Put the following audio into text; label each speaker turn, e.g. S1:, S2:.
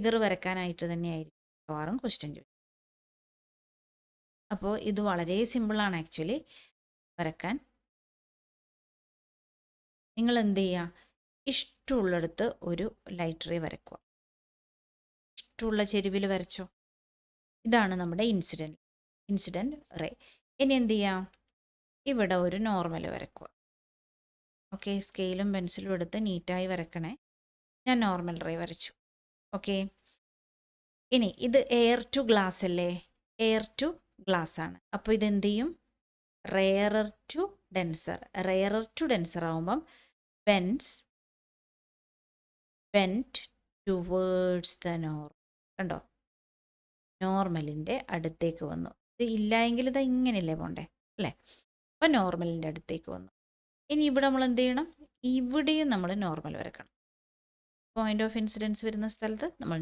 S1: Figure വരയ്ക്കാനായിട്ട് തന്നെയായിരിക്കും മിക്കവാറും ക്വസ്റ്റ്യൻ ചോദിക്കും. അപ്പോൾ ഇത് വളരെ സിമ്പിളാണ് ആക്ച്വലി വരയ്ക്കാൻ. നിങ്ങൾ എന്ത് ചെയ്യുക, ഇഷ്ടമുള്ളിടത്ത് ഒരു ലൈറ്റ് റേ വരയ്ക്കുക. ഇഷ്ടമുള്ള ചെരുവിൽ വരച്ചോ. ഇതാണ് നമ്മുടെ ഇൻസിഡൻറ്റ് റേ. ഇനി എന്ത് ചെയ്യാം, ഇവിടെ ഒരു നോർമൽ വരയ്ക്കുക. ഓക്കെ, സ്കെയിലും പെൻസിലും എടുത്ത് നീറ്റായി വരയ്ക്കണേ. ഞാൻ നോർമൽ റേ വരച്ചു. ഓക്കെ, ഇനി ഇത് എയർ ടു ഗ്ലാസ് അല്ലേ, എയർ ടു ഗ്ലാസ് ആണ്. അപ്പോൾ ഇതെന്ത് ചെയ്യും, rarer to denser. Rarer to denser ആകുമ്പം ബെൻറ്റ് ടുവേർഡ്സ് ദ നോർമൽ. കണ്ടോ, നോർമലിൻ്റെ അടുത്തേക്ക് വന്നു. ഇത് ഇല്ലായെങ്കിൽ ഇത് ഇങ്ങനെയല്ലേ പോണ്ടേ അല്ലേ. അപ്പം നോർമലിൻ്റെ അടുത്തേക്ക് വന്നു. ഇനി ഇവിടെ നമ്മൾ എന്ത് ചെയ്യണം, ഇവിടെയും നമ്മൾ നോർമൽ വരക്കണം. പോയിന്റ് ഓഫ് ഇൻസിഡൻസ് വരുന്ന സ്ഥലത്ത് നമ്മൾ